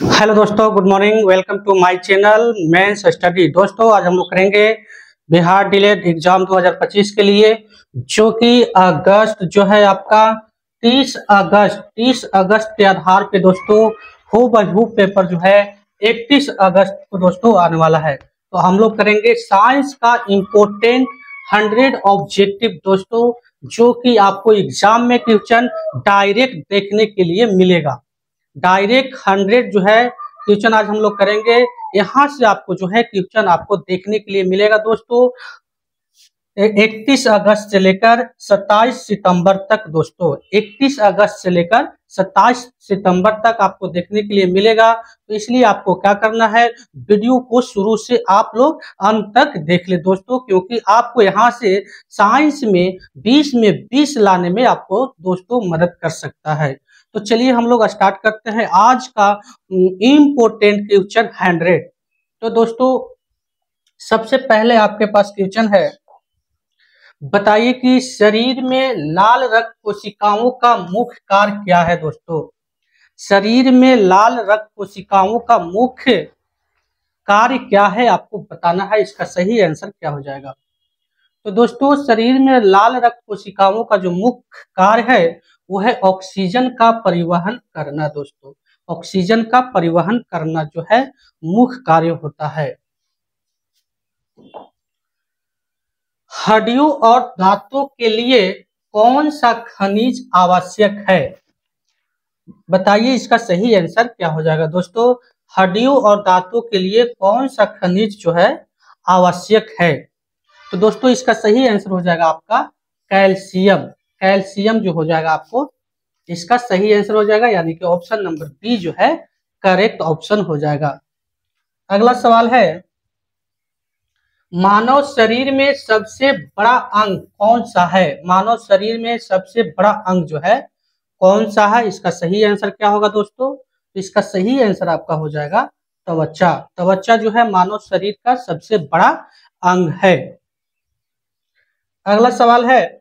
Hello दोस्तों, good morning. Welcome to my channel mains study. दोस्तों, आज हम लोग करेंगे बिहार डिलेड एग्जाम 2025 के लिए, जो कि अगस्त जो है आपका 30 अगस्त के आधार पे दोस्तों हूबहू पेपर जो है 31 अगस्त को दोस्तों आने वाला है। तो हम लोग करेंगे साइंस का इम्पोर्टेंट 100 ऑब्जेक्टिव दोस्तों, जो कि आपको एग्जाम में क्वेश्चन डायरेक्ट देखने के लिए मिलेगा। डायरेक्ट 100 जो है क्वेश्चन आज हम लोग करेंगे। यहाँ से आपको जो है क्वेश्चन आपको देखने के लिए मिलेगा दोस्तों 31 अगस्त से लेकर 27 सितंबर तक। दोस्तों 31 अगस्त से लेकर 27 सितंबर तक आपको देखने के लिए मिलेगा। तो इसलिए आपको क्या करना है, वीडियो को शुरू से आप लोग अंत तक देख ले दोस्तों, क्योंकि आपको यहाँ से साइंस में 20 में 20 लाने में आपको दोस्तों मदद कर सकता है। तो चलिए हम लोग स्टार्ट करते हैं आज का इम्पोर्टेंट क्वेश्चन 100। तो दोस्तों सबसे पहले आपके पास क्वेश्चन है, बताइए कि शरीर में लाल रक्त कोशिकाओं का मुख्य कार्य क्या है। दोस्तों शरीर में लाल रक्त कोशिकाओं का मुख्य कार्य क्या है, आपको बताना है। इसका सही आंसर क्या हो जाएगा। तो दोस्तों शरीर में लाल रक्त कोशिकाओं का जो मुख्य कार्य है वो है ऑक्सीजन का परिवहन करना। दोस्तों ऑक्सीजन का परिवहन करना जो है मुख्य कार्य होता है। हड्डियों और दांतों के लिए कौन सा खनिज आवश्यक है, बताइए इसका सही आंसर क्या हो जाएगा। दोस्तों हड्डियों और दांतों के लिए कौन सा खनिज जो है आवश्यक है, तो दोस्तों इसका सही आंसर हो जाएगा आपका कैल्शियम। कैल्शियम जो हो जाएगा आपको इसका सही आंसर हो जाएगा, यानी कि ऑप्शन नंबर बी जो है करेक्ट ऑप्शन हो जाएगा। अगला सवाल है, मानव शरीर में सबसे बड़ा अंग कौन सा है। मानव शरीर में सबसे बड़ा अंग जो है कौन सा है, इसका सही आंसर क्या होगा। दोस्तों इसका सही आंसर आपका हो जाएगा त्वचा। त्वचा जो है मानव शरीर का सबसे बड़ा अंग है। अगला सवाल है,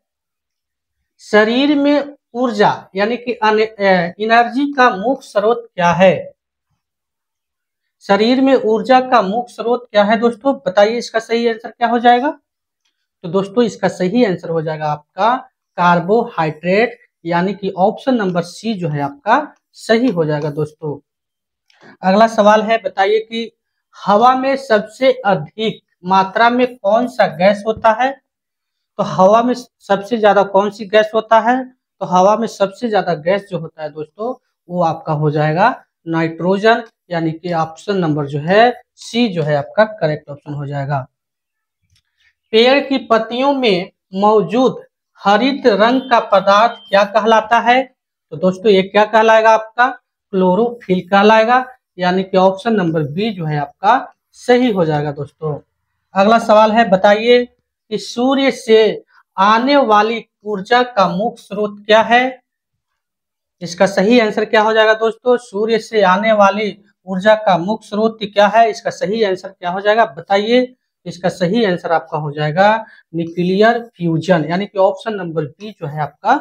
शरीर में ऊर्जा यानी कि एनर्जी का मुख्य स्रोत क्या है। शरीर में ऊर्जा का मुख्य स्रोत क्या है दोस्तों, बताइए इसका सही आंसर क्या हो जाएगा। तो दोस्तों इसका सही आंसर हो जाएगा आपका कार्बोहाइड्रेट, यानी कि ऑप्शन नंबर सी जो है आपका सही हो जाएगा। दोस्तों अगला सवाल है, बताइए कि हवा में सबसे अधिक मात्रा में कौन सा गैस होता है। तो हवा में सबसे ज्यादा कौन सी गैस होता है, तो हवा में सबसे ज्यादा गैस जो होता है दोस्तों वो आपका हो जाएगा नाइट्रोजन, यानी कि ऑप्शन नंबर जो है सी जो है आपका करेक्ट ऑप्शन हो जाएगा। पेड़ की पत्तियों में मौजूद हरित रंग का पदार्थ क्या कहलाता है, तो दोस्तों ये क्या कहलाएगा आपका क्लोरोफिल कहलाएगा, यानी कि ऑप्शन नंबर बी जो है आपका सही हो जाएगा। दोस्तों अगला सवाल है, बताइए कि सूर्य से आने वाली ऊर्जा का मुख्य स्रोत क्या है। इसका सही आंसर क्या हो जाएगा। दोस्तों सूर्य से आने वाली ऊर्जा का मुख्य स्रोत क्या है, इसका सही आंसर क्या हो जाएगा, बताइए। इसका सही आंसर आपका हो जाएगा न्यूक्लियर फ्यूजन, यानी कि ऑप्शन नंबर बी जो है आपका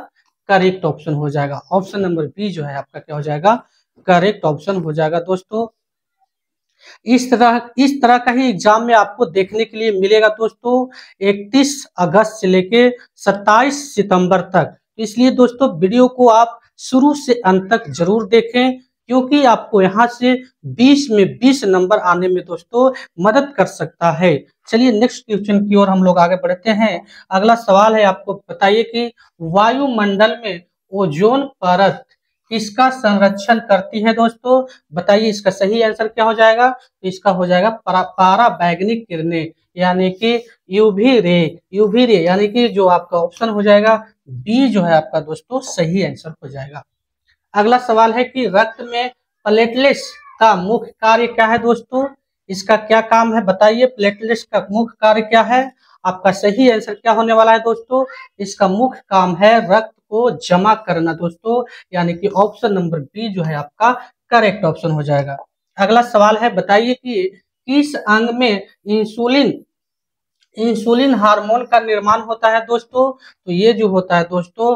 करेक्ट ऑप्शन हो जाएगा। ऑप्शन नंबर बी जो है आपका क्या हो जाएगा, करेक्ट ऑप्शन हो जाएगा। दोस्तों इस तरह का ही एग्जाम में आपको देखने के लिए मिलेगा दोस्तों 31 अगस्त से लेके 27 सितंबर तक। इसलिए दोस्तों वीडियो को आप शुरू से अंत तक जरूर देखें, क्योंकि आपको यहाँ से 20 में 20 नंबर आने में दोस्तों मदद कर सकता है। चलिए नेक्स्ट क्वेश्चन की ओर हम लोग आगे बढ़ते हैं। अगला सवाल है, आपको बताइए कि वायुमंडल में ओजोन परत किसका संरक्षण करती है। दोस्तों बताइए इसका सही आंसर क्या हो जाएगा। इसका हो जाएगा पराबैंगनी किरणें, यानी कि यूवी रे, यानी कि जो आपका ऑप्शन हो जाएगा बी जो है आपका दोस्तों सही आंसर हो जाएगा। अगला सवाल है कि रक्त में प्लेटलेट्स का मुख्य कार्य क्या है। दोस्तों इसका क्या काम है, बताइए। प्लेटलेट्स का मुख्य कार्य क्या है, आपका सही आंसर क्या होने वाला है। दोस्तों इसका मुख्य काम है रक्त को जमा करना दोस्तों, यानी कि ऑप्शन नंबर बी जो है आपका करेक्ट ऑप्शन हो जाएगा। अगला सवाल है, बताइए कि किस अंग में इंसुलिन इंसुलिन हार्मोन का निर्माण होता है दोस्तों। तो ये जो होता है दोस्तों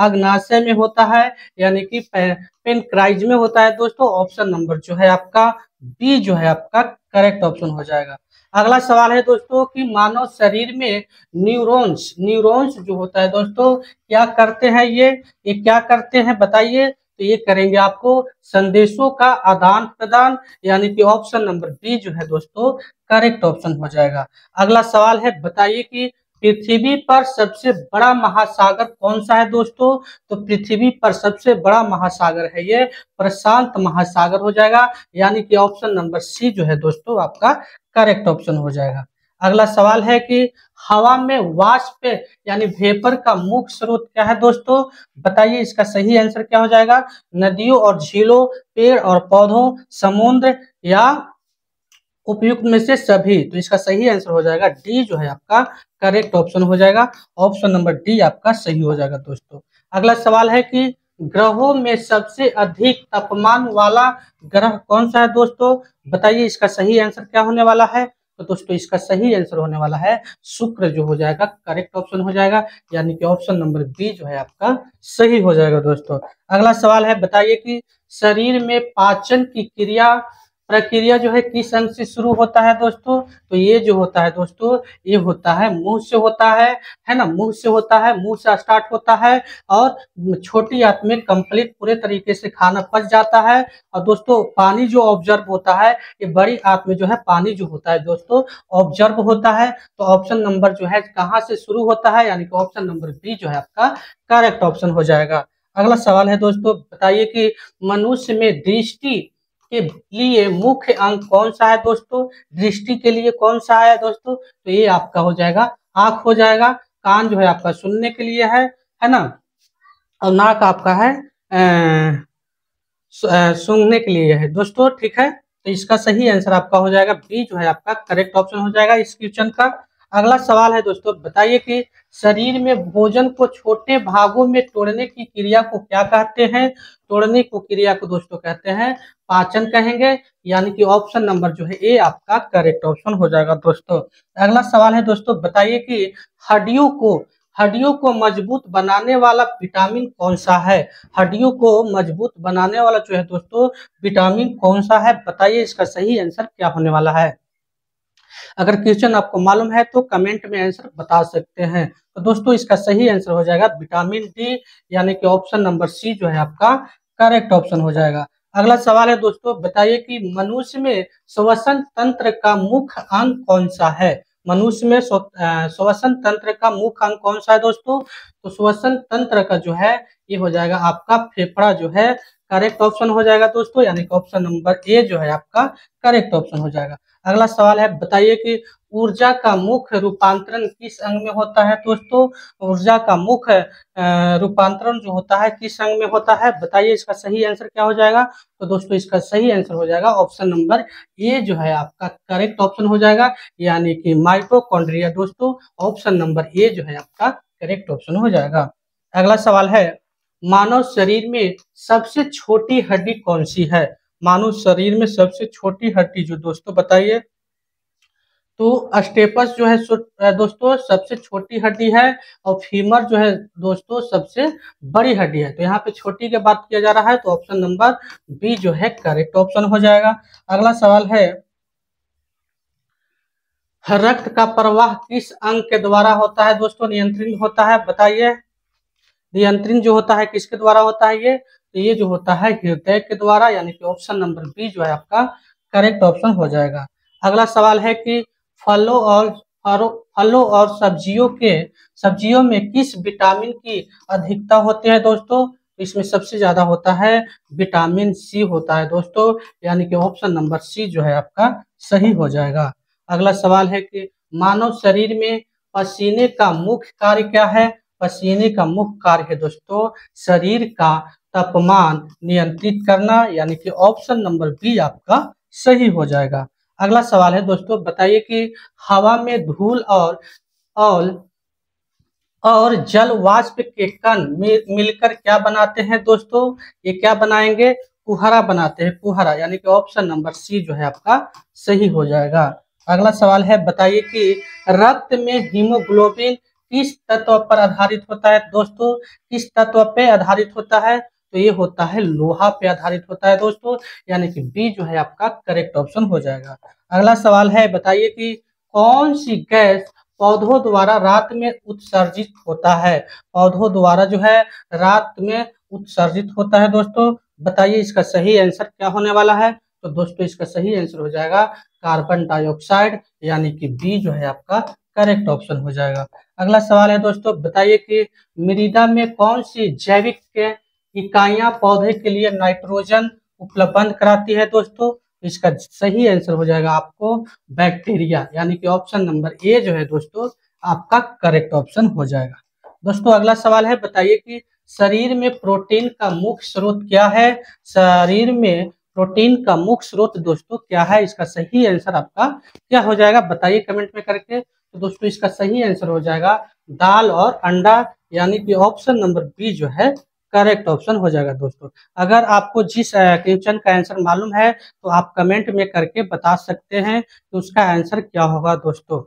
अग्नाशय में होता है, यानी कि पेनक्राइज में होता है दोस्तों। ऑप्शन नंबर जो है आपका बी जो है आपका करेक्ट ऑप्शन हो जाएगा। अगला सवाल है दोस्तों कि मानव शरीर में न्यूरॉन्स न्यूरॉन्स जो होता है दोस्तों क्या करते हैं, ये क्या करते हैं बताइए। तो ये करेंगे आपको संदेशों का आदान प्रदान, यानी कि ऑप्शन नंबर बी जो है दोस्तों करेक्ट ऑप्शन हो जाएगा। अगला सवाल है बताइए कि पृथ्वी पर सबसे बड़ा महासागर कौन सा है दोस्तों। तो पृथ्वी पर सबसे बड़ा महासागर है ये प्रशांत महासागर हो जाएगा, यानी कि ऑप्शन नंबर सी जो है दोस्तों आपका करेक्ट ऑप्शन हो जाएगा। अगला सवाल है कि हवा में वाष्प यानी वेपर का मुख्य स्रोत क्या है दोस्तों। बताइए इसका सही आंसर क्या हो जाएगा। नदियों और झीलों, पेड़ और पौधों, समुद्र या उपयुक्त में से सभी। तो इसका सही आंसर हो जाएगा डी जो है आपका करेक्ट ऑप्शन हो जाएगा। ऑप्शन नंबर डी आपका सही हो जाएगा दोस्तों। अगला सवाल है कि ग्रहों में सबसे अधिक तापमान वाला ग्रह कौन सा है दोस्तों। बताइए इसका सही आंसर क्या होने वाला है। तो दोस्तों इसका सही आंसर होने वाला है शुक्र जो हो जाएगा करेक्ट ऑप्शन हो जाएगा, यानी कि ऑप्शन नंबर बी जो है आपका सही हो जाएगा दोस्तों। अगला सवाल है बताइए कि शरीर में पाचन की प्रक्रिया जो है किस अंग से शुरू होता है दोस्तों। तो ये जो होता है दोस्तों ये होता है मुंह से होता है ना। मुंह से होता है, मुंह से स्टार्ट होता है और छोटी आंत में कंप्लीट पूरे तरीके से खाना पच जाता है। और दोस्तों पानी जो ऑब्जर्व होता है ये बड़ी आंत में जो है पानी जो होता है दोस्तों ऑब्जर्व होता है। तो ऑप्शन नंबर जो है कहाँ से शुरू होता है, यानी कि ऑप्शन नंबर बी जो है आपका करेक्ट ऑप्शन हो जाएगा। अगला सवाल है दोस्तों बताइए कि मनुष्य में दृष्टि के लिए मुख्य अंग कौन सा है दोस्तों। दृष्टि के लिए कौन सा है दोस्तों। तो ये आपका हो जाएगा आंख हो जाएगा। कान जो है आपका सुनने के लिए है ना। और नाक आपका है सूंघने के लिए है दोस्तों, ठीक है। तो इसका सही आंसर आपका हो जाएगा बी जो है आपका करेक्ट ऑप्शन हो जाएगा इस क्वेश्चन का। अगला सवाल है दोस्तों बताइए कि शरीर में भोजन को छोटे भागों में तोड़ने की क्रिया को क्या कहते हैं। तोड़ने को क्रिया को दोस्तों कहते हैं पाचन कहेंगे, यानी कि ऑप्शन नंबर जो है ए आपका करेक्ट ऑप्शन हो जाएगा दोस्तों। अगला सवाल है दोस्तों बताइए कि हड्डियों को हड्डियों को मजबूत बनाने वाला विटामिन कौन सा है। हड्डियों को मजबूत बनाने वाला जो है दोस्तों विटामिन कौन सा है। बताइए इसका सही आंसर क्या होने वाला है। अगर क्वेश्चन आपको मालूम है तो कमेंट में आंसर बता सकते हैं। तो दोस्तों इसका सही आंसर हो जाएगा विटामिन डी, यानी कि ऑप्शन नंबर सी जो है आपका करेक्ट ऑप्शन हो जाएगा। अगला सवाल है दोस्तों बताइए कि मनुष्य में श्वसन तंत्र का मुख्य अंग कौन सा है। मनुष्य में श्वसन तंत्र का मुख्य अंग कौन सा है दोस्तों। तो श्वसन तंत्र का जो है ये हो जाएगा आपका फेफड़ा जो है करेक्ट ऑप्शन हो जाएगा दोस्तों, यानी कि ऑप्शन नंबर ए जो है आपका करेक्ट ऑप्शन हो जाएगा। अगला सवाल है बताइए कि ऊर्जा का मुख्य रूपांतरण किस अंग में होता है दोस्तों। ऊर्जा का मुख्य रूपांतरण जो होता है किस अंग में होता है। बताइए इसका सही आंसर क्या हो जाएगा। तो दोस्तों इसका सही आंसर हो जाएगा ऑप्शन नंबर ए जो है आपका करेक्ट ऑप्शन हो जाएगा, यानी कि माइटोकॉन्ड्रिया दोस्तों। ऑप्शन नंबर ए जो है आपका करेक्ट ऑप्शन हो जाएगा। अगला सवाल है मानव शरीर में सबसे छोटी हड्डी कौन सी है। मानव शरीर में सबसे छोटी हड्डी जो दोस्तों बताइए। तो स्टेपस जो है दोस्तों सबसे छोटी हड्डी है और फीमर जो है दोस्तों सबसे बड़ी हड्डी है। तो यहाँ पे छोटी की बात किया जा रहा है तो ऑप्शन नंबर बी जो है करेक्ट ऑप्शन हो जाएगा। अगला सवाल है रक्त का प्रवाह किस अंग के द्वारा होता है दोस्तों नियंत्रित होता है। बताइए नियंत्रण जो होता है किसके द्वारा होता है ये। तो ये जो होता है हृदय के द्वारा, यानी कि ऑप्शन नंबर बी जो है आपका करेक्ट ऑप्शन हो जाएगा। अगला सवाल है कि फलों और सब्जियों में किस विटामिन की अधिकता होती है दोस्तों। तो इसमें सबसे ज्यादा होता है विटामिन सी होता है दोस्तों, यानी कि ऑप्शन नंबर सी जो है आपका सही हो जाएगा। अगला सवाल है कि मानव शरीर में पसीने का मुख्य कार्य क्या है। पसीने का मुख्य कार्य है दोस्तों शरीर का तापमान नियंत्रित करना, यानी कि ऑप्शन नंबर बी आपका सही हो जाएगा। अगला सवाल है दोस्तों बताइए कि हवा में धूल और और जल वाष्प के कण मिलकर क्या बनाते हैं दोस्तों। ये क्या बनाएंगे कुहरा बनाते हैं, कुहरा, यानी कि ऑप्शन नंबर सी जो है आपका सही हो जाएगा। अगला सवाल है, बताइए कि रक्त में हीमोग्लोबिन किस तत्व पर आधारित होता है दोस्तों? किस तत्व पे आधारित होता है? तो ये होता है लोहा पे आधारित होता है दोस्तों, यानी कि बी जो है आपका करेक्ट ऑप्शन हो जाएगा। अगला सवाल है, बताइए कि कौन सी गैस पौधों द्वारा रात में उत्सर्जित होता है? पौधों द्वारा जो है रात में उत्सर्जित होता है दोस्तों, बताइए इसका सही आंसर क्या होने वाला है? तो दोस्तों इसका सही आंसर हो जाएगा कार्बन डाइऑक्साइड, यानी कि बी जो है आपका करेक्ट ऑप्शन हो जाएगा। अगला सवाल है दोस्तों, बताइए कि मृदा में कौन सी जैविक इकाइयां पौधे के लिए नाइट्रोजन उपलब्ध कराती है दोस्तों? इसका सही आंसर हो जाएगा आपको बैक्टीरिया, यानी कि ऑप्शन नंबर ए जो है दोस्तों आपका करेक्ट ऑप्शन हो जाएगा। दोस्तों अगला सवाल है, बताइए कि शरीर में प्रोटीन का मुख्य स्रोत क्या है? शरीर में प्रोटीन का मुख्य स्रोत दोस्तों क्या है? इसका सही आंसर आपका क्या हो जाएगा, बताइए कमेंट में करके। तो दोस्तों इसका सही आंसर हो जाएगा दाल और अंडा, यानी कि ऑप्शन नंबर बी जो है करेक्ट ऑप्शन हो जाएगा दोस्तों। अगर आपको जिस क्वेश्चन का आंसर मालूम है तो आप कमेंट में करके बता सकते हैं कि उसका आंसर क्या होगा दोस्तों।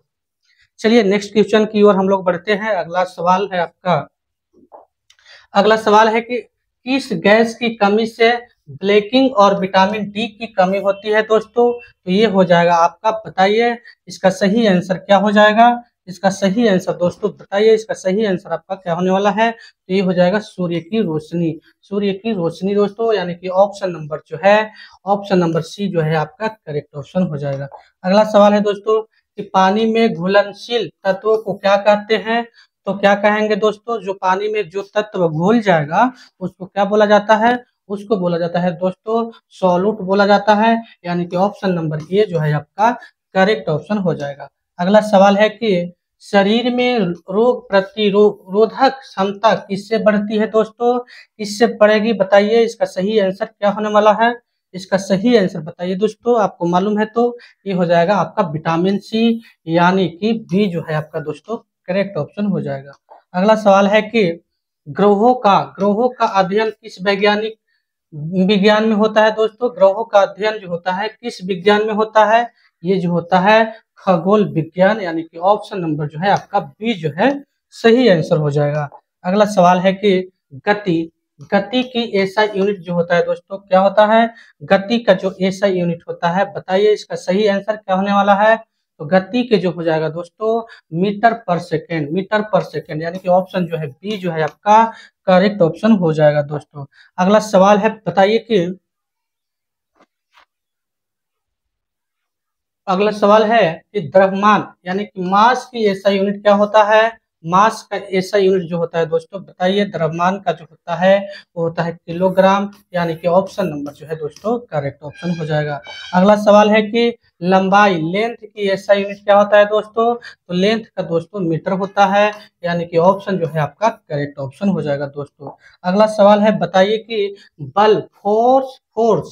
चलिए नेक्स्ट क्वेश्चन की ओर हम लोग बढ़ते हैं। अगला सवाल है आपका, अगला सवाल है कि किस गैस की कमी से ब्लैकिंग और विटामिन डी की कमी होती है दोस्तों? तो ये हो जाएगा आपका, बताइए इसका सही आंसर क्या हो जाएगा? इसका सही आंसर दोस्तों बताइए, इसका सही आंसर आपका क्या होने वाला है? तो ये हो जाएगा सूर्य की रोशनी। सूर्य की रोशनी दोस्तों, यानी कि ऑप्शन नंबर जो है ऑप्शन नंबर सी जो है आपका करेक्ट ऑप्शन हो जाएगा। अगला सवाल है दोस्तों कि पानी में घुलनशील तत्वों को क्या कहते हैं? तो क्या कहेंगे दोस्तों, जो पानी में जो तत्व घुल जाएगा उसको क्या बोला जाता है? उसको बोला जाता है दोस्तों सॉल्यूट बोला जाता है, यानी कि ऑप्शन नंबर ए जो है आपका करेक्ट ऑप्शन हो जाएगा। अगला सवाल है कि शरीर में रोग प्रतिरोधक क्षमता किससे बढ़ती है दोस्तों? किससे बढ़ेगी, बताइए इसका सही आंसर क्या होने वाला है? इसका सही आंसर बताइए दोस्तों, आपको मालूम है तो ये हो जाएगा आपका विटामिन सी, यानी कि बी जो है आपका दोस्तों करेक्ट ऑप्शन हो जाएगा। अगला सवाल है कि ग्रहों का अध्ययन किस वैज्ञानिक विज्ञान में होता है दोस्तों? ग्रहों का अध्ययन जो होता है किस विज्ञान में होता है? ये जो होता है खगोल विज्ञान, यानी कि ऑप्शन नंबर जो है आपका बी जो है सही आंसर हो जाएगा। अगला सवाल है कि गति गति की एसआई यूनिट जो होता है दोस्तों क्या होता है? गति का जो एसआई यूनिट होता है, बताइए इसका सही आंसर क्या होने वाला है? तो गति के जो हो जाएगा दोस्तों मीटर पर सेकेंड, यानी कि ऑप्शन जो है बी जो है आपका करेक्ट ऑप्शन हो जाएगा दोस्तों। अगला सवाल है, बताइए कि अगला सवाल है कि द्रव्यमान यानी कि मास की एसआई यूनिट क्या होता है? मास का एसआई यूनिट जो होता है दोस्तों बताइए, द्रव्यमान का जो होता है वो होता है किलोग्राम, यानी कि ऑप्शन नंबर जो है दोस्तों करेक्ट ऑप्शन हो जाएगा। अगला सवाल है कि लंबाई लेंथ की एसआई यूनिट क्या होता है दोस्तों? तो लेंथ का दोस्तों मीटर होता है, यानी कि ऑप्शन जो है आपका करेक्ट ऑप्शन हो जाएगा दोस्तों। अगला सवाल है, बताइए कि बल फोर्स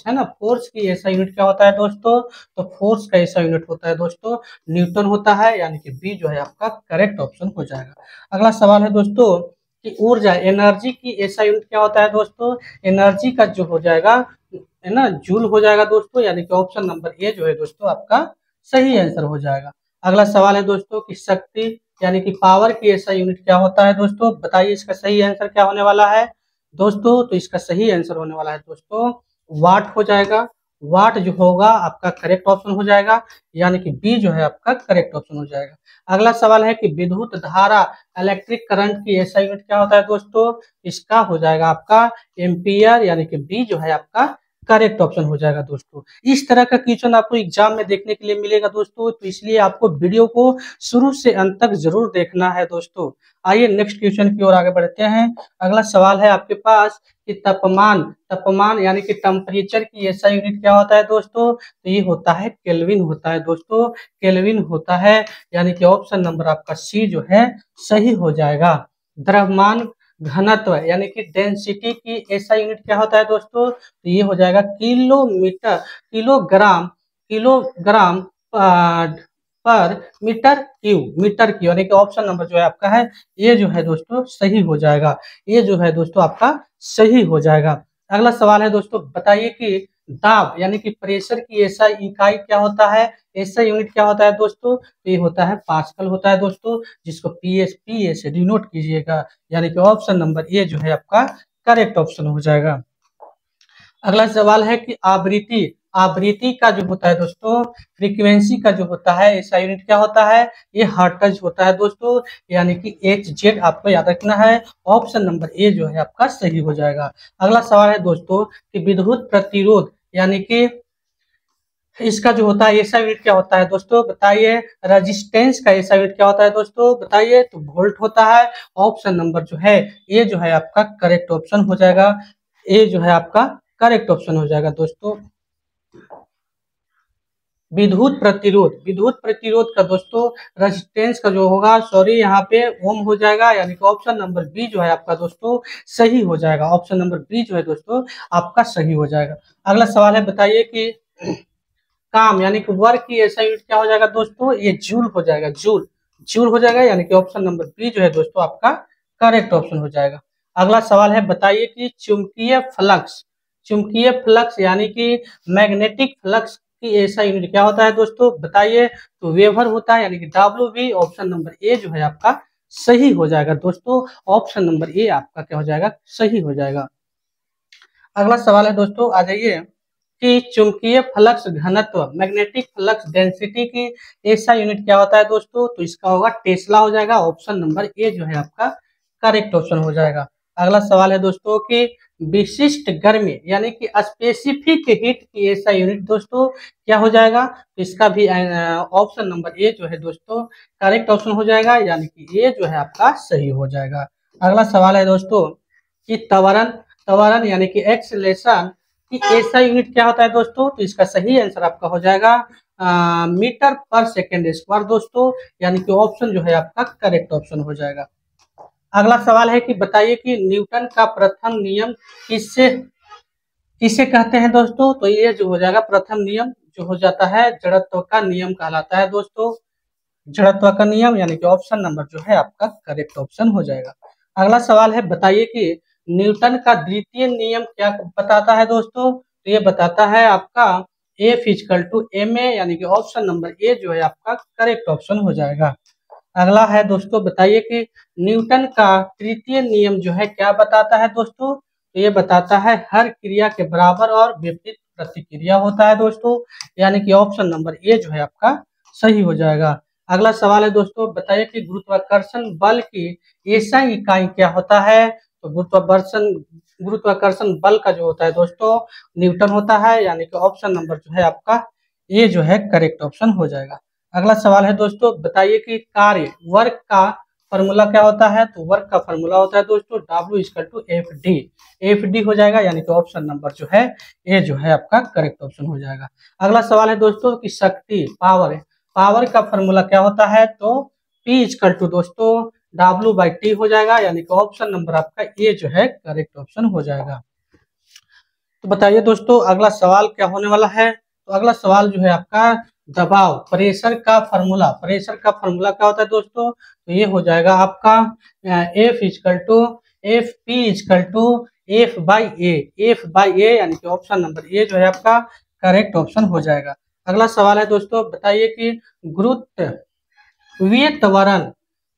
है ना, फोर्स की एसआई यूनिट क्या होता है दोस्तों? तो फोर्स का ऐसा यूनिट होता है दोस्तों न्यूटन होता है, यानी कि बी जो है आपका करेक्ट ऑप्शन हो जाएगा। अगला सवाल है दोस्तों कि ऊर्जा एनर्जी की ऐसा यूनिट क्या होता है दोस्तों? एनर्जी का जो हो जाएगा है ना जूल हो जाएगा दोस्तों, यानी कि ऑप्शन नंबर ए जो है दोस्तों आपका सही आंसर हो जाएगा। अगला सवाल है दोस्तों कि शक्ति यानी कि पावर की ऐसा यूनिट क्या होता है दोस्तों? बताइए इसका सही आंसर क्या होने वाला है दोस्तों? तो इसका सही आंसर होने वाला है दोस्तों वाट हो जाएगा। वाट जो होगा आपका करेक्ट ऑप्शन हो जाएगा, यानी कि बी जो है आपका करेक्ट ऑप्शन हो जाएगा। अगला सवाल है कि विद्युत धारा इलेक्ट्रिक करंट की ऐसा यूनिट क्या होता है दोस्तों? इसका हो जाएगा आपका एम्पियर, यानी कि बी जो है आपका करेक्ट ऑप्शन हो जाएगा दोस्तों। इस तरह का क्वेश्चन आपको एग्जाम में देखने के लिए मिलेगा दोस्तों, तो इसलिए आपको वीडियो को शुरू से अंत तक जरूर देखना है दोस्तों। आइए नेक्स्ट क्वेश्चन की ओर आगे बढ़ते हैं। अगला सवाल है आपके पास कि तापमान यानी कि टेम्परेचर की ऐसा यूनिट क्या होता है दोस्तों? तो ये होता है केल्विन होता है दोस्तों, केल्विन होता है, यानी कि ऑप्शन नंबर आपका सी जो है सही हो जाएगा। द्रव्यमान घनत्व यानी कि डेंसिटी की ऐसा यूनिट क्या होता है दोस्तों? तो ये हो जाएगा किलोग्राम किलोग्राम पर मीटर क्यूब, यानी कि ऑप्शन नंबर जो है आपका है ये जो है दोस्तों सही हो जाएगा। ये जो है दोस्तों आपका सही हो जाएगा। अगला सवाल है दोस्तों, बताइए कि दाब यानी कि प्रेशर की ऐसा इकाई क्या होता है, ऐसा यूनिट क्या होता है दोस्तों, तो ये होता है पास्कल होता है दोस्तों, जिसको पीएसपीए से डिनोट कीजिएगा, यानी कि ऑप्शन नंबर ए जो है आपका करेक्ट ऑप्शन हो जाएगा। अगला सवाल है कि आवृत्ति, आवृत्ति का जो होता है दोस्तों, फ्रीक्वेंसी का जो होता है ऐसा यूनिट क्या होता है, ये हर्ट्ज होता है दोस्तों, यानी कि HZ आपको याद रखना है। ऑप्शन नंबर ए जो है आपका सही हो जाएगा। अगला सवाल है दोस्तों कि विद्युत प्रतिरोध यानी कि इसका जो होता है ऐसा यूनिट क्या होता है दोस्तों, बताइए। रेजिस्टेंस का ऐसा यूनिट क्या होता है दोस्तों, बताइए। तो वोल्ट होता है। ऑप्शन नंबर जो है ये जो है आपका करेक्ट ऑप्शन हो जाएगा। ए जो है आपका करेक्ट ऑप्शन हो जाएगा दोस्तों। विद्युत प्रतिरोध, विद्युत प्रतिरोध का दोस्तों रेजिस्टेंस का जो होगा, सॉरी यहाँ पे ओम हो जाएगा, यानी कि ऑप्शन नंबर बी जो है आपका दोस्तों सही हो जाएगा। ऑप्शन नंबर बी जो है दोस्तों आपका सही हो जाएगा। अगला सवाल है, बताइए कि काम यानी कि वर्क की ऐसा यूनिट क्या हो जाएगा दोस्तों, ये जूल हो जाएगा, जूल, जूल हो जाएगा, यानी कि ऑप्शन नंबर बी जो है दोस्तों आपका करेक्ट ऑप्शन हो जाएगा। अगला सवाल है, बताइए कि चुंबकीय फ्लक्स, चुंबकीय फ्लक्स यानी कि मैग्नेटिक फ्लक्स की ऐसा यूनिट क्या होता है दोस्तों, बताइए। तो वेबर होता है, यानी कि WV। ऑप्शन नंबर ए जो है आपका सही हो जाएगा दोस्तों। ऑप्शन नंबर ए आपका क्या हो जाएगा, सही हो जाएगा। अगला सवाल है दोस्तों, आ जाइए कि चुंबकीय फ्लक्स घनत्व, मैग्नेटिक फ्लक्स डेंसिटी की ऐसा यूनिट क्या होता है दोस्तों, तो इसका होगा टेस्ला हो जाएगा। ऑप्शन नंबर ए जो है आपका करेक्ट ऑप्शन हो जाएगा। अगला सवाल है दोस्तों कि विशिष्ट गर्मी यानी कि स्पेसिफिक हीट की ऐसा यूनिट दोस्तों क्या हो जाएगा, तो इसका भी ऑप्शन नंबर ए जो है दोस्तों करेक्ट ऑप्शन हो जाएगा, यानी कि ये जो है आपका सही हो जाएगा। अगला सवाल है दोस्तों कि त्वरण, त्वरण यानी कि एक्सेलेरेशन कि ऐसा यूनिट क्या होता है दोस्तों, तो इसका सही आंसर आपका हो जाएगा मीटर पर सेकेंड स्क्वायर दोस्तों, यानी कि ऑप्शन जो है आपका करेक्ट ऑप्शन हो जाएगा। अगला सवाल है कि बताइए कि न्यूटन का प्रथम नियम किससे किसे कहते हैं दोस्तों, तो ये जो हो जाएगा प्रथम नियम जो हो जाता है जड़त्व का नियम कहलाता है दोस्तों, जड़त्व का नियम, यानी कि ऑप्शन नंबर जो है आपका करेक्ट ऑप्शन हो जाएगा। अगला सवाल है, बताइए कि न्यूटन का द्वितीय नियम क्या बताता है दोस्तों, तो ये बताता है आपका F=ma, यानी कि ऑप्शन नंबर ए जो है आपका करेक्ट ऑप्शन हो जाएगा। अगला है दोस्तों, बताइए कि न्यूटन का तृतीय नियम जो है क्या बताता है दोस्तों, तो ये बताता है हर क्रिया के बराबर और विपरीत प्रतिक्रिया होता है दोस्तों, यानी कि ऑप्शन नंबर ए जो है आपका सही हो जाएगा। अगला सवाल है दोस्तों, बताइए कि गुरुत्वाकर्षण बल की ऐसा इकाई क्या होता है, तो गुरुत्वाकर्षण बल का जो होता है दोस्तों न्यूटन होता है, यानी कि ऑप्शन नंबर जो है आपका ये जो है करेक्ट ऑप्शन हो जाएगा। अगला सवाल है दोस्तों, बताइए कि कार्य वर्क का फॉर्मूला क्या होता है, तो वर्क का फॉर्मूला होता है दोस्तों W=FD, FD हो जाएगा, यानी कि ऑप्शन नंबर जो है ये जो है आपका करेक्ट ऑप्शन हो जाएगा। अगला सवाल है दोस्तों कि शक्ति, पावर, पावर का फॉर्मूला क्या होता है, तो P दोस्तों W/T हो जाएगा, यानी कि ऑप्शन नंबर आपका ये जो है करेक्ट ऑप्शन हो जाएगा। तो बताइए दोस्तों अगला सवाल क्या होने वाला है, तो अगला सवाल जो है आपका दबाव, प्रेशर का फॉर्मूला, प्रेशर का फॉर्मूला क्या होता है दोस्तों, तो ये हो जाएगा आपका F=F/A, यानी कि ऑप्शन नंबर ए जो है आपका करेक्ट ऑप्शन हो जाएगा। अगला सवाल है दोस्तों, बताइए कि गुरुत्वीय त्वरण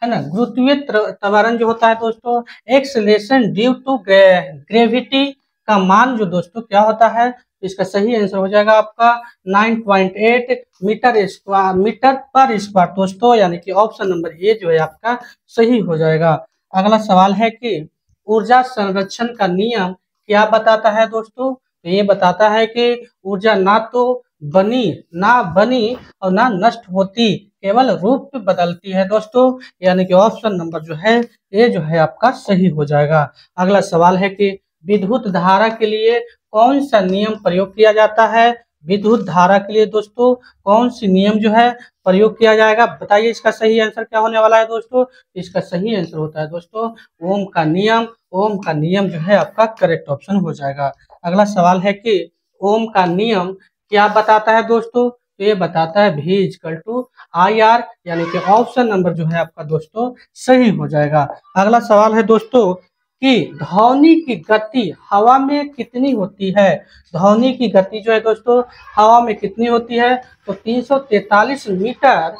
है ना, गुरुत्वीय त्वरण जो होता है दोस्तों एक्सेलरेशन ड्यू टू ग्रेविटी का मान जो दोस्तों क्या होता है, इसका सही आंसर हो जाएगा आपका 9.8 मीटर पर स्क्वायर दोस्तों, यानी कि ऑप्शन नंबर ए जो है आपका सही हो जाएगा। अगला सवाल है कि ऊर्जा संरक्षण का नियम क्या बताता है दोस्तों, तो ये बताता है कि ऊर्जा ना तो बनी और ना नष्ट होती, केवल रूप बदलती है दोस्तों, यानी कि ऑप्शन नंबर जो है ये जो है आपका सही हो जाएगा। अगला सवाल है कि विद्युत धारा के लिए कौन सा नियम प्रयोग किया जाता है, विद्युत धारा के लिए दोस्तों कौन सी नियम जो है प्रयोग किया जाएगा, बताइए इसका सही आंसर क्या होने वाला है दोस्तों, इसका सही आंसर होता है दोस्तों ओम का नियम, ओम का नियम जो है आपका करेक्ट ऑप्शन हो जाएगा। अगला सवाल है कि ओम का नियम क्या बताता है दोस्तों, तो ये बताता है V=IR, यानी कि ऑप्शन नंबर जो है आपका दोस्तों सही हो जाएगा। अगला सवाल है दोस्तों कि ध्वनि की गति हवा में कितनी होती है। ध्वनि की गति जो है दोस्तों हवा में कितनी होती है, तो 343 मीटर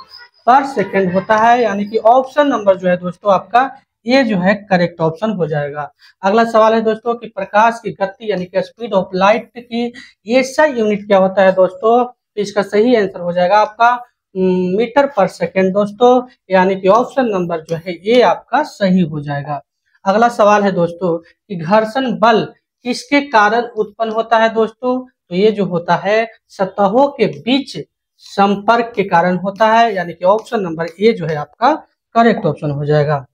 पर सेकंड होता है, यानी कि ऑप्शन नंबर जो है दोस्तों आपका ये जो है करेक्ट ऑप्शन हो जाएगा। अगला सवाल है दोस्तों कि प्रकाश की गति यानी कि स्पीड ऑफ लाइट की ऐसा यूनिट क्या होता है दोस्तों, तो इसका सही आंसर हो जाएगा आपका मीटर पर सेकंड दोस्तों, यानी कि ऑप्शन नंबर जो है ये आपका सही हो जाएगा। अगला सवाल है दोस्तों कि घर्षण बल किसके कारण उत्पन्न होता है दोस्तों, तो ये जो होता है सतहों के बीच संपर्क के कारण होता है, यानी कि ऑप्शन नंबर ए जो है आपका करेक्ट ऑप्शन हो जाएगा।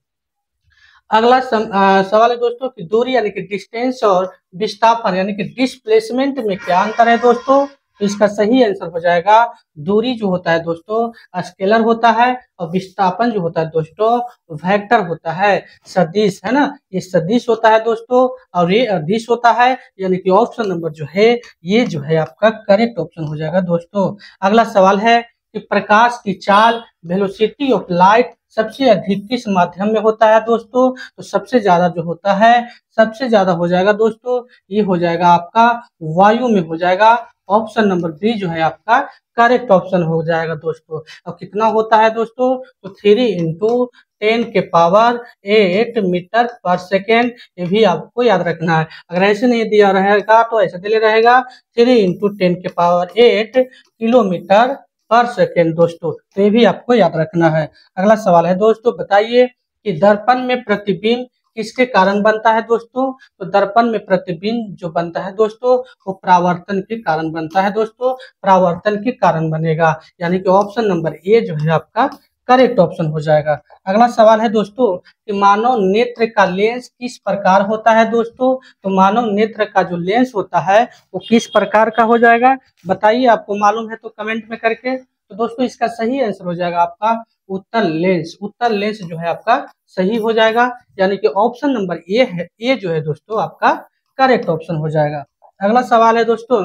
अगला सवाल है दोस्तों कि दूरी यानी कि डिस्टेंस और विस्थापन यानी कि डिस्प्लेसमेंट में क्या अंतर है दोस्तों, तो इसका सही आंसर हो जाएगा दूरी जो होता है दोस्तों स्केलर होता है और विस्थापन जो होता है दोस्तों वेक्टर होता है, सदिश है ना, ये सदिश होता है दोस्तों और ये अदिश होता है, यानी कि ऑप्शन नंबर जो है ये जो है आपका करेक्ट ऑप्शन हो जाएगा दोस्तों। अगला सवाल है कि प्रकाश की चाल वेलोसिटी ऑफ लाइट सबसे अधिक किस माध्यम में होता है दोस्तों, तो सबसे ज्यादा जो होता है सबसे ज्यादा हो जाएगा दोस्तों ये हो जाएगा आपका वायु में हो जाएगा, ऑप्शन नंबर बी जो है आपका करेक्ट ऑप्शन हो जाएगा दोस्तों। और कितना होता है दोस्तों, तो 3 × 10⁸ मीटर पर सेकेंड, ये भी आपको याद रखना है। अगर ऐसे नहीं दिया रहेगा तो ऐसे दिले रहेगा 3 × 10⁸ किलोमीटर पर सेकेंड दोस्तों, तो ये भी आपको याद रखना है। अगला सवाल है दोस्तों बताइए कि दर्पण में प्रतिबिंब किसके कारण बनता है दोस्तों, तो दर्पण में प्रतिबिंब जो बनता है दोस्तों वो परावर्तन के कारण बनता है दोस्तों, परावर्तन के कारण बनेगा, यानी कि ऑप्शन नंबर ए जो है आपका करेक्ट ऑप्शन हो जाएगा। अगला सवाल है दोस्तों कि मानव नेत्र का लेंस किस प्रकार होता है दोस्तों, तो मानव नेत्र का जो लेंस होता है वो किस प्रकार का हो जाएगा, बताइए आपको मालूम है तो कमेंट में करके। तो दोस्तों इसका सही आंसर हो जाएगा आपका उत्तर लेंस, उत्तर लेंस जो है आपका सही हो जाएगा, यानी कि ऑप्शन नंबर ए है, ए जो है दोस्तों आपका करेक्ट ऑप्शन हो जाएगा। अगला सवाल है दोस्तों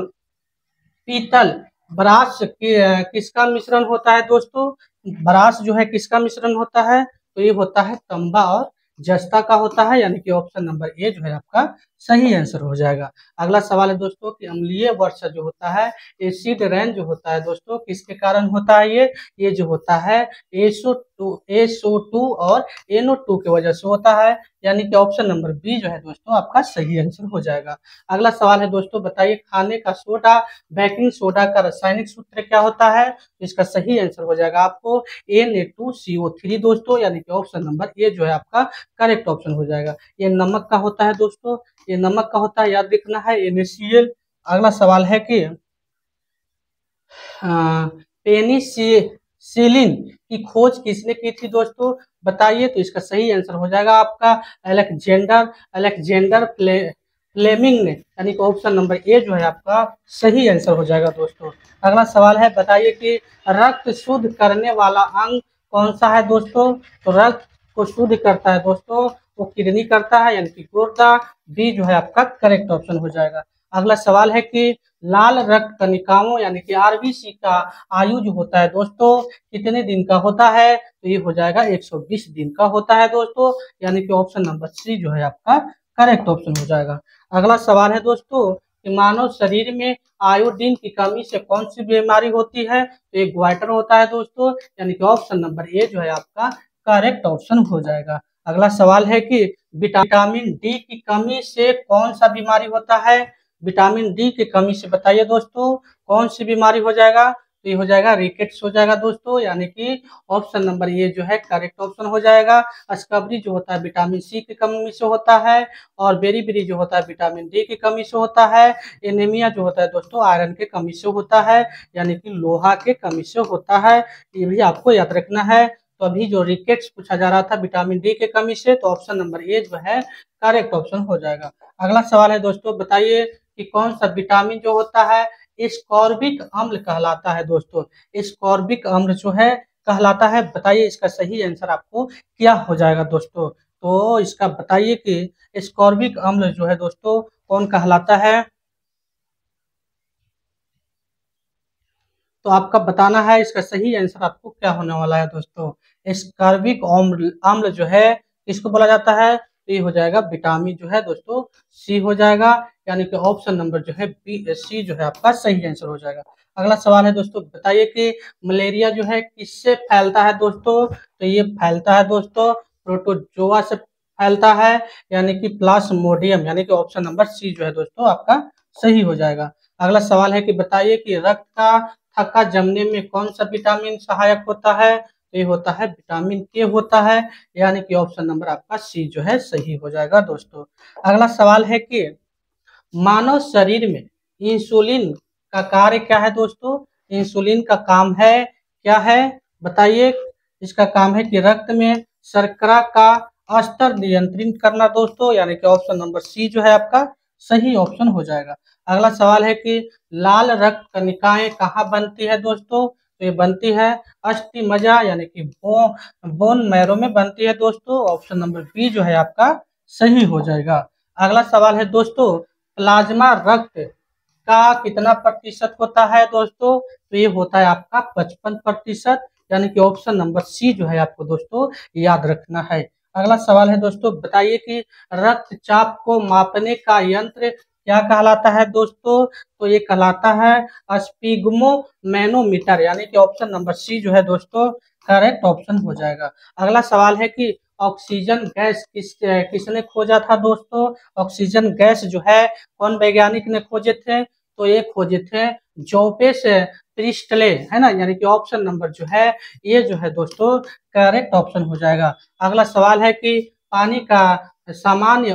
पीतल ब्रास किसका मिश्रण होता है दोस्तों, ब्रास जो है किसका मिश्रण होता है, तो ये होता है तांबा और जस्ता का होता है, यानी कि ऑप्शन नंबर ए जो है आपका सही आंसर हो जाएगा। अगला सवाल है दोस्तों कि अम्लीय वर्षा जो होता है एसिड रेन जो होता है दोस्तों किसके कारण होता है, ये जो होता है SO2 और NO2 की वजह से होता है, यानी कि ऑप्शन नंबर बी जो है दोस्तों आपका सही आंसर हो जाएगा। अगला सवाल है दोस्तों बताइए खाने का सोडा बेकिंग सोडा का रासायनिक सूत्र क्या होता है, तो इसका सही आंसर हो जाएगा आपको Na2CO3 दोस्तों, यानी कि ऑप्शन नंबर ए जो है आपका करेक्ट ऑप्शन हो जाएगा। ये नमक का होता है दोस्तों, ये नमक का होता है, याद रखना है NaCl। अगला सवाल है कि पेनिसिलिन की खोज किसने की थी दोस्तों, बताइए, तो इसका सही आंसर हो जाएगा आपका अलेक्जेंडर फ्लेमिंग ने, यानी कि ऑप्शन नंबर ए जो है आपका सही आंसर हो जाएगा दोस्तों। अगला सवाल है बताइए कि रक्त शुद्ध करने वाला अंग कौन सा है दोस्तों, तो रक्त को शुद्ध करता है दोस्तों वो किडनी करता है, यानी कि गुर्दा, बी जो है आपका करेक्ट ऑप्शन हो जाएगा। अगला सवाल है कि लाल रक्त कणिकाओं यानी कि आरबीसी का आयु जो होता है दोस्तों कितने दिन का होता है, तो ये हो जाएगा 120 दिन का होता है दोस्तों, यानी कि ऑप्शन नंबर सी जो है आपका करेक्ट ऑप्शन हो जाएगा। अगला सवाल है दोस्तों कि मानव शरीर में आयोडीन की कमी से कौन सी बीमारी होती है, तो एक ग्वाइटर होता है दोस्तों, यानी कि ऑप्शन नंबर ए जो है आपका करेक्ट ऑप्शन हो जाएगा। अगला सवाल है कि विटामिन डी की कमी से कौन सा बीमारी होता है, विटामिन डी की कमी से बताइए दोस्तों कौन सी बीमारी हो जाएगा, तो ये हो जाएगा रिकेट्स हो जाएगा दोस्तों, यानी कि ऑप्शन नंबर ये जो है करेक्ट ऑप्शन हो जाएगा। अस्कबरी जो होता है विटामिन सी की कमी से होता है, और बेरी जो होता है विटामिन डी की कमी से होता है, एनीमिया जो होता है दोस्तों आयरन की कमी से होता है, यानी कि लोहा के कमी से होता है, ये भी आपको याद रखना है। तो अभी जो रिकेट्स पूछा जा रहा था विटामिन डी के कमी से, तो ऑप्शन नंबर ए जो है करेक्ट ऑप्शन हो जाएगा। अगला सवाल है दोस्तों बताइए कि कौन सा विटामिन जो होता है एस्कॉर्बिक अम्ल कहलाता है दोस्तों, एस्कॉर्बिक अम्ल जो है कहलाता है, बताइए इसका सही आंसर आपको क्या हो जाएगा दोस्तों, तो इसका बताइए कि एस्कॉर्बिक अम्ल जो है दोस्तों कौन कहलाता है, तो आपका बताना है इसका सही आंसर आपको क्या होने वाला है दोस्तों। एस्कॉर्बिक अम्ल जो है किसको बोला जाता है, तो ये हो जाएगा विटामिन जो है दोस्तों सी हो जाएगा, यानी कि ऑप्शन नंबर जो है बी सी जो है आपका सही आंसर हो जाएगा। अगला सवाल है दोस्तों, बताइए कि मलेरिया जो है किससे फैलता है दोस्तों? तो ये फैलता है दोस्तों प्रोटोजोआ से फैलता है, यानी कि प्लाज्मोडियम, यानी कि ऑप्शन नंबर सी जो है दोस्तों आपका सही हो जाएगा। अगला सवाल है कि बताइए कि रक्त का थक्का जमने में कौन सा विटामिन सहायक होता है? तो ये होता है विटामिन के होता है, यानी कि ऑप्शन नंबर आपका सी जो है सही हो जाएगा दोस्तों। अगला सवाल है कि मानव शरीर में इंसुलिन का कार्य क्या है दोस्तों? इंसुलिन का काम है क्या है बताइए? इसका काम है कि रक्त में शर्करा का स्तर नियंत्रित करना दोस्तों, यानी कि ऑप्शन नंबर सी जो है आपका सही ऑप्शन हो जाएगा। अगला सवाल है कि लाल रक्त कणिकाएं कहाँ बनती है दोस्तों? तो ये बनती है अस्थि मज्जा, यानी कि बोन मैरो में बनती है दोस्तों, ऑप्शन नंबर बी जो है आपका सही हो जाएगा। अगला सवाल है दोस्तों, प्लाज्मा रक्त का कितना प्रतिशत होता है दोस्तों? तो ये होता है आपका 55%, यानी कि ऑप्शन नंबर सी जो है आपको दोस्तों याद रखना है। अगला सवाल है दोस्तों, बताइए कि रक्तचाप को मापने का यंत्र क्या कहलाता है दोस्तों? तो ये कहलाता है स्पिग्मोमेनोमीटर, यानी कि ऑप्शन नंबर सी जो है दोस्तों करेक्ट ऑप्शन हो जाएगा। अगला सवाल है कि ऑक्सीजन गैस किसने खोजा था दोस्तों? ऑक्सीजन गैस जो है कौन वैज्ञानिक ने खोजे थे? तो ये खोजे थे जोसेफ प्रिस्टले, है ना, यानी कि ऑप्शन नंबर जो है ये जो है दोस्तों करेक्ट ऑप्शन हो जाएगा। अगला सवाल है कि पानी का सामान्य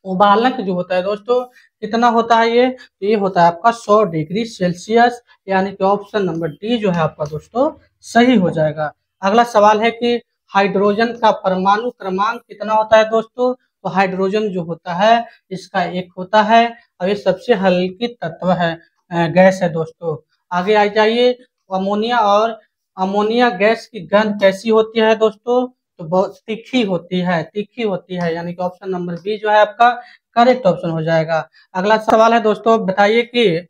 उबालक जो होता है दोस्तों कितना होता है? ये होता है आपका 100 डिग्री सेल्सियस, यानी कि ऑप्शन नंबर डी जो है आपका दोस्तों सही हो जाएगा। अगला सवाल है कि हाइड्रोजन का परमाणु क्रमांक कितना होता है दोस्तों? तो हाइड्रोजन जो होता है इसका एक होता है, और ये सबसे हल्की तत्व है, गैस है दोस्तों। आगे आ जाइए, अमोनिया और अमोनिया गैस की गंध कैसी होती है दोस्तों? तो बहुत तीखी होती है, यानी कि ऑप्शन नंबर बी जो है आपका करेक्ट ऑप्शन हो जाएगा। अगला सवाल है दोस्तों, बताइए कि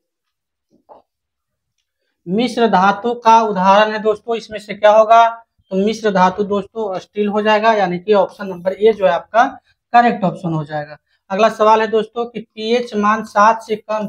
मिश्र धातु का उदाहरण है दोस्तों, इसमें से क्या होगा? तो मिश्र धातु दोस्तों स्टील हो जाएगा, यानी कि ऑप्शन नंबर ए जो है आपका करेक्ट ऑप्शन हो जाएगा। अगला सवाल है दोस्तों कि पीएच मान 7 से कम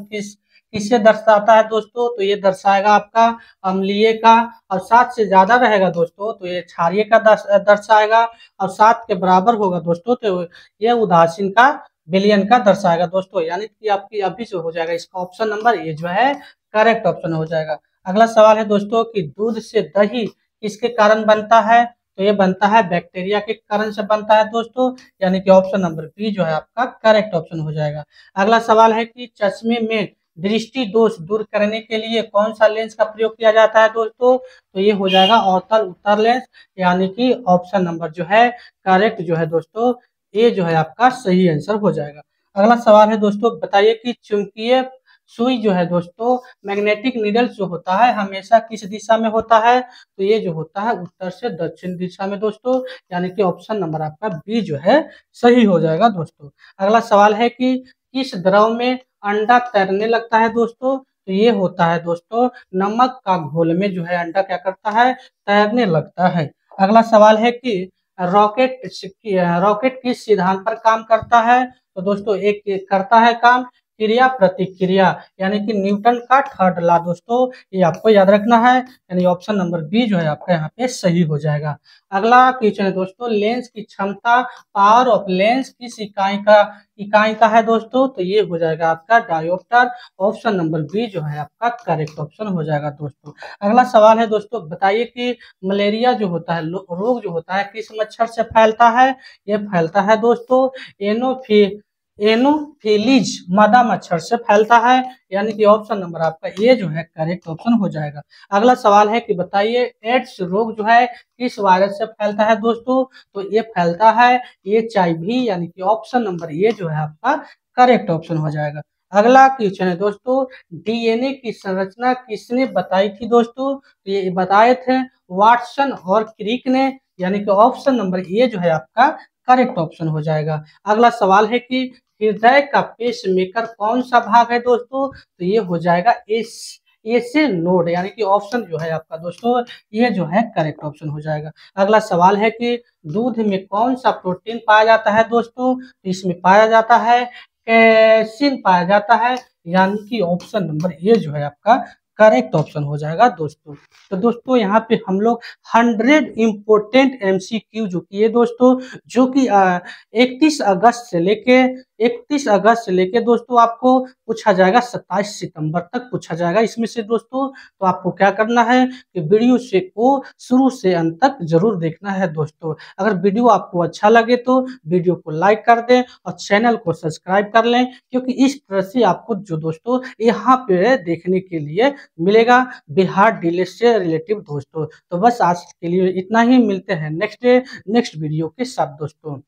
किसे दर्शाता है दोस्तों? तो ये दर्शाएगा आपका अम्लीय का, और 7 से ज्यादा रहेगा दोस्तों तो ये क्षारीय का दर्शाएगा, और 7 के बराबर होगा दोस्तों तो ये उदासीन का विलयन का दर्शाएगा दोस्तों, यानी कि आपकी अभी जो हो जाएगा इसका ऑप्शन नंबर ये जो है करेक्ट ऑप्शन हो जाएगा। अगला सवाल है दोस्तों कि दूध से दही किसके कारण बनता है? तो ये बनता है बैक्टीरिया के कारण से बनता है दोस्तों, यानी कि ऑप्शन नंबर बी जो है आपका करेक्ट ऑप्शन हो जाएगा। अगला सवाल है कि चश्मे में दृष्टि दोष दूर करने के लिए कौन सा लेंस का प्रयोग किया जाता है दोस्तों? तो ये हो जाएगा अवतल उत्तर लेंस, यानी कि ऑप्शन नंबर जो है करेक्ट जो है दोस्तों ये जो है आपका सही आंसर हो जाएगा। अगला सवाल है दोस्तों, बताइए कि चुंबकीय सुई जो है दोस्तों मैग्नेटिक नीडल जो होता है हमेशा किस दिशा में होता है? तो ये जो होता है उत्तर से दक्षिण दिशा में दोस्तों, यानी कि ऑप्शन नंबर आपका बी जो है सही हो जाएगा दोस्तों। अगला सवाल है कि किस द्रव में अंडा तैरने लगता है दोस्तों? तो ये होता है दोस्तों नमक का घोल में जो है अंडा क्या करता है तैरने लगता है। अगला सवाल है कि रॉकेट रॉकेट किस सिद्धांत पर काम करता है? तो दोस्तों एक करता है काम क्रिया प्रतिक्रिया, यानी कि न्यूटन का थर्ड लॉ दोस्तों ये आपको याद रखना है, यानी ऑप्शन नंबर बी जो है आपका यहाँ पे सही हो जाएगा। अगला क्वेश्चन है दोस्तों, लेंस की क्षमता पावर ऑफ लेंस किस इकाई का है दोस्तों? तो ये हो जाएगा आपका डायोप्टर, ऑप्शन नंबर बी जो है आपका करेक्ट ऑप्शन हो जाएगा दोस्तों। अगला सवाल है दोस्तों, बताइए कि मलेरिया जो होता है रोग जो होता है किस मच्छर से फैलता है? ये फैलता है दोस्तों एनोफिलीज मादा मच्छर से फैलता है, यानी कि ऑप्शन नंबर आपका ये जो है करेक्ट ऑप्शन हो जाएगा। अगला सवाल है कि बताइए एड्स रोग जो है किस वायरस से फैलता है दोस्तों? तो ये फैलता है HIV, यानी कि ऑप्शन नंबर ये जो है आपका करेक्ट ऑप्शन हो जाएगा। अगला क्वेश्चन है दोस्तों, DNA की संरचना किसने बताई थी दोस्तों? तो ये बताए थे वाटसन और क्रिक ने, यानी कि ऑप्शन नंबर ये जो है आपका करेक्ट ऑप्शन हो जाएगा। अगला सवाल है कि हृदय का पेस मेकर कौन सा भाग है दोस्तों? तो ये हो जाएगा ऐसे नोड यानी कि ऑप्शन जो है आपका दोस्तों ये जो है करेक्ट ऑप्शन हो जाएगा। अगला सवाल है कि दूध में कौन सा प्रोटीन पाया जाता है दोस्तों? तो इसमें पाया जाता है कैसीन पाया जाता है, यानी कि ऑप्शन नंबर ए जो है आपका करेक्ट ऑप्शन हो जाएगा दोस्तों। तो दोस्तों यहाँ पे हम लोग 100 इम्पोर्टेंट एमसीक्यू जो किए दोस्तों, जो कि 31 अगस्त से लेके दोस्तों आपको पूछा जाएगा 27 सितंबर तक पूछा जाएगा इसमें से दोस्तों। तो आपको क्या करना है कि वीडियो से को शुरू से अंत तक जरूर देखना है दोस्तों। अगर वीडियो आपको अच्छा लगे तो वीडियो को लाइक कर दें और चैनल को सब्सक्राइब कर लें, क्योंकि इस तरह से आपको जो दोस्तों यहाँ पे देखने के लिए मिलेगा बिहार डीएलएड से रिलेटिव दोस्तों। तो बस आज के लिए इतना ही, मिलते हैं नेक्स्ट वीडियो के साथ दोस्तों।